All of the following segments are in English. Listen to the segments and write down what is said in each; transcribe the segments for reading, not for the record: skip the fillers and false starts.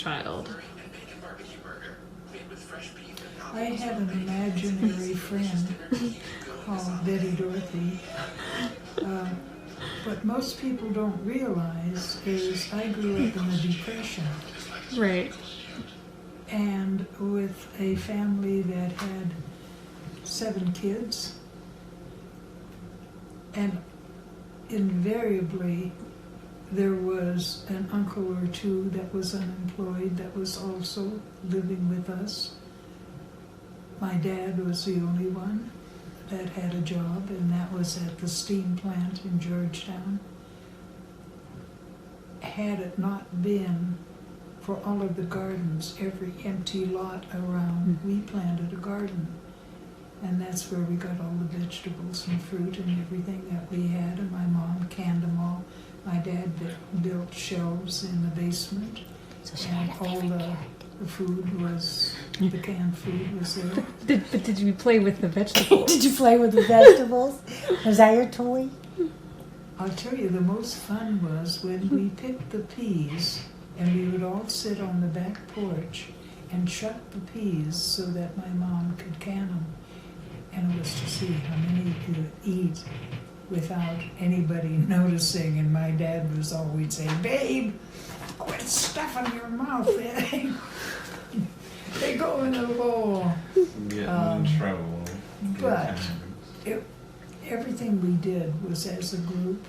child? I had an imaginary friend called Betty Dorothy. What most people don't realize is I grew up in the Depression. Right. And with a family that had 7 kids. And invariably, there was an uncle or two that was unemployed that was also living with us. My dad was the only one that had a job, and that was at the steam plant in Georgetown. Had it not been for all of the gardens, every empty lot around, we planted a garden. And that's where we got all the vegetables and fruit and everything that we had, and my mom canned them all. My dad built shelves in the basement, and all the food was, the canned food was there. Did you play with the vegetables? Did you play with the vegetables? Was that your toy? I'll tell you, the most fun was when we picked the peas, and we would all sit on the back porch and chuck the peas so that my mom could can them. And it was to see how many you could eat without anybody noticing. And my dad was always saying, "Babe, quit stuffing your mouth. They go in the bowl." Getting in trouble. But everything we did was as a group.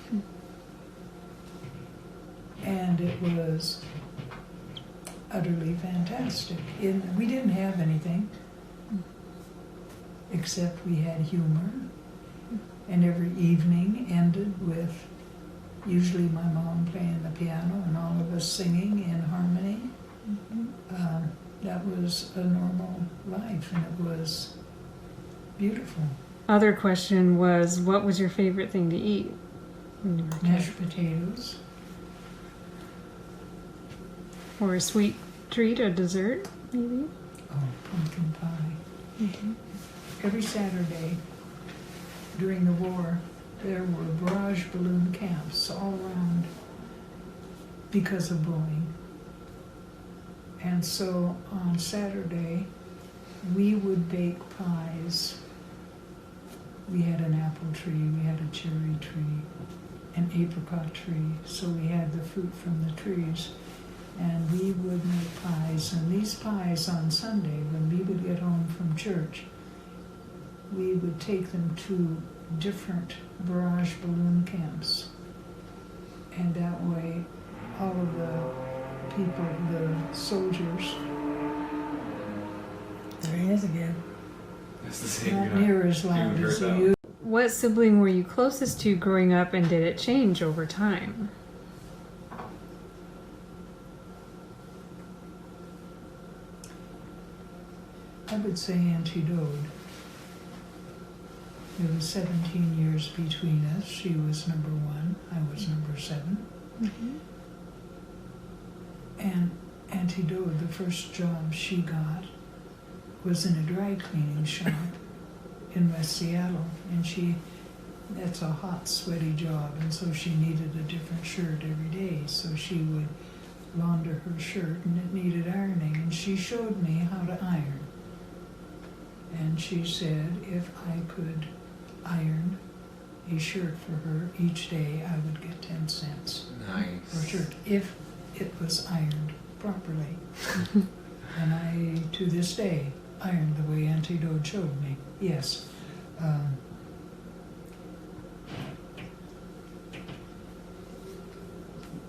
And it was utterly fantastic. We didn't have anything, except we had humor. And every evening ended with usually my mom playing the piano and all of us singing in harmony. That was a normal life, and it was beautiful. Other question was, what was your favorite thing to eat when you were a kid? Mashed potatoes. Or a sweet treat, a dessert, maybe? Oh, pumpkin pie. Every Saturday during the war, there were barrage balloon camps all around because of Boeing. And so on Saturday, we would bake pies. We had an apple tree, we had a cherry tree, an apricot tree, so we had the fruit from the trees. And we would make pies, and these pies on Sunday, when we would get home from church, we would take them to different barrage balloon camps. And that way, all of the people, the soldiers, There he is again. That's the same not guy. near as loud You as heard that? you. What sibling were you closest to growing up, and did it change over time? I would say Auntie Dode. There was 17 years between us. She was number 1, I was number 7. And Auntie Dode, the first job she got was in a dry cleaning shop in West Seattle. And that's a hot, sweaty job, and so she needed a different shirt every day. So she would launder her shirt, and it needed ironing, and she showed me how to iron. And she said if I could iron a shirt for her each day, I would get 10 cents per Nice. shirt, if it was ironed properly. And I, to this day, iron the way Auntie Dode showed me. Yes.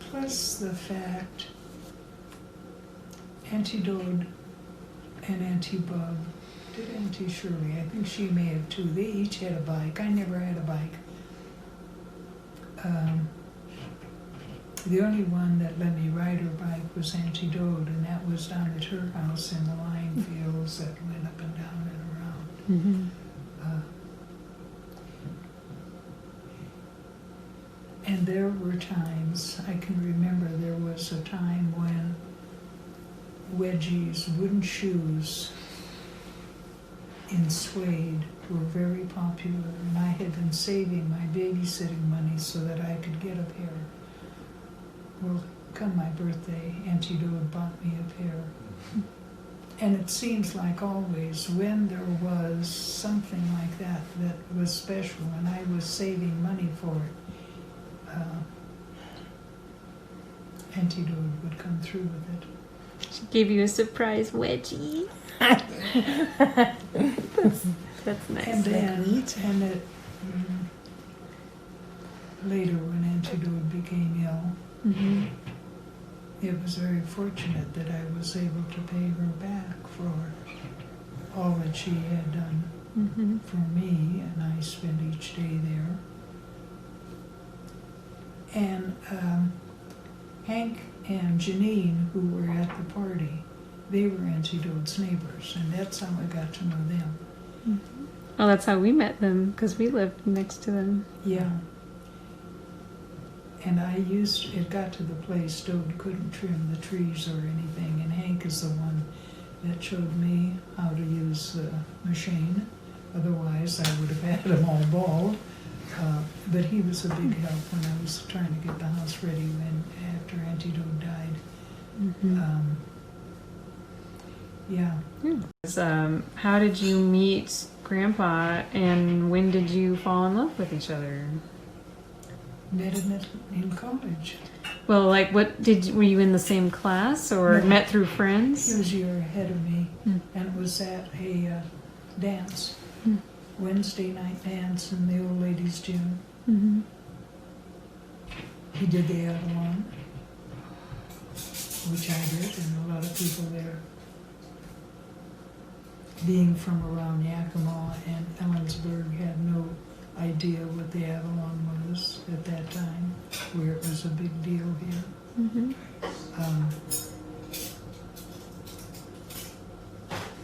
Plus the fact Auntie Dode and Auntie Bub, did Auntie Shirley, I think she may have too. They each had a bike. I never had a bike. The only one that let me ride her bike was Auntie Dode, and that was down at her house in the line fields that went up and down and around. And there were times, I can remember there was a time when wedgies, wooden shoes in suede were very popular, and I had been saving my babysitting money so that I could get a pair. Well, come my birthday, Auntie Dode bought me a pair. And it seems like always when there was something like that that was special and I was saving money for it, Auntie Dode would come through with it. She gave you a surprise wedgie. That's nice. And then, Sweet. and it, later when Auntie Dode became ill, Mm-hmm. it was very fortunate that I was able to pay her back for all that she had done Mm-hmm. for me, and I spent each day there. And Hank and Janine, who were at the party, they were Auntie Dode's neighbors, and that's how I got to know them. Mm-hmm. Oh, that's how we met them, because we lived next to them. Yeah. And it got to the place Dode couldn't trim the trees or anything, and Hank is the one that showed me how to use the machine. Otherwise, I would have had them all bald. But he was a big help when I was trying to get the house ready after Auntie Dode died. Mm-hmm. Yeah. How did you meet Grandpa, and when did you fall in love with each other? Met him in college. Well, like, were you in the same class, or No. met through He friends? was a year ahead of me, Mm. and it was at a dance, Mm. Wednesday night dance in the old ladies' gym. Mm-hmm. He did the Avalon, which I did, and a lot of people there. Being from around Yakima and Ellensburg, had no idea what the Avalon was at that time, where it was a big deal here. Mm-hmm.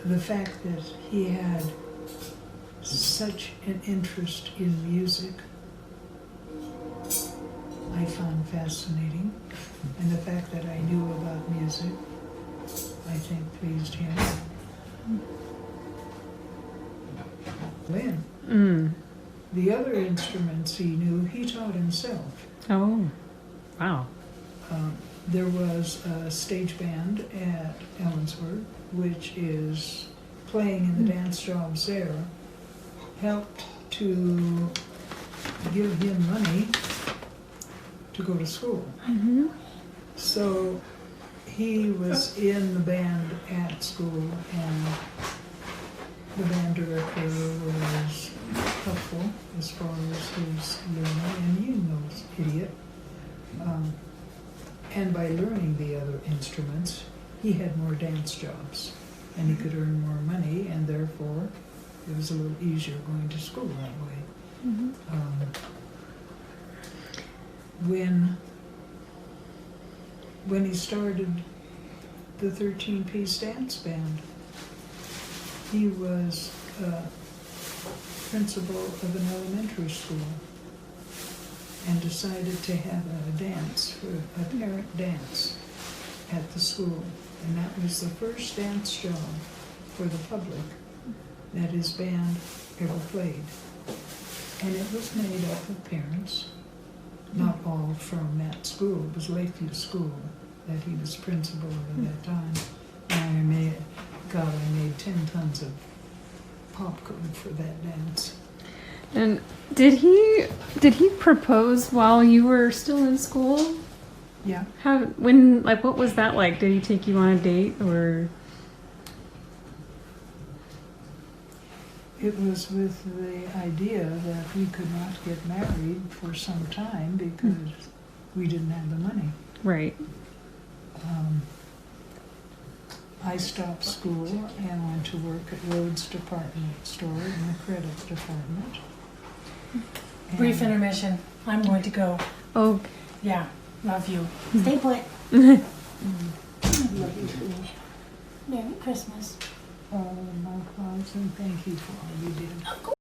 The fact that he had such an interest in music, I found fascinating. And the fact that I knew about music, I think pleased him. Lynn. Mm. The other instruments he knew, he taught himself. Oh, wow. There was a stage band at Ellensburg, which is playing in the dance jobs there, helped to give him money to go to school. Mm-hmm. So he was in the band at school, and the band director was helpful as far as his learning, and he knows idiot. And by learning the other instruments, he had more dance jobs, and he could earn more money, and therefore it was a little easier going to school that way. Mm-hmm. When he started the 13-piece dance band, he was principal of an elementary school and decided to have a dance, a parent dance at the school. And that was the first dance job for the public that his band ever played. And it was made up of parents, not all from that school. It was Lakeview School that he was principal of at that time. And I made 10 tons of popcorn for that dance. And did he propose while you were still in school? Yeah. What was that like? Did he take you on a date, or? It was with the idea that we could not get married for some time because we didn't have the money. Right. I stopped school and went to work at Rhodes Department Store in the credit department. Brief And- intermission. I'm going to go. Oh. Yeah, love you. Stay put. Mm. Love you too. Merry Christmas. My father, thank you for all you did.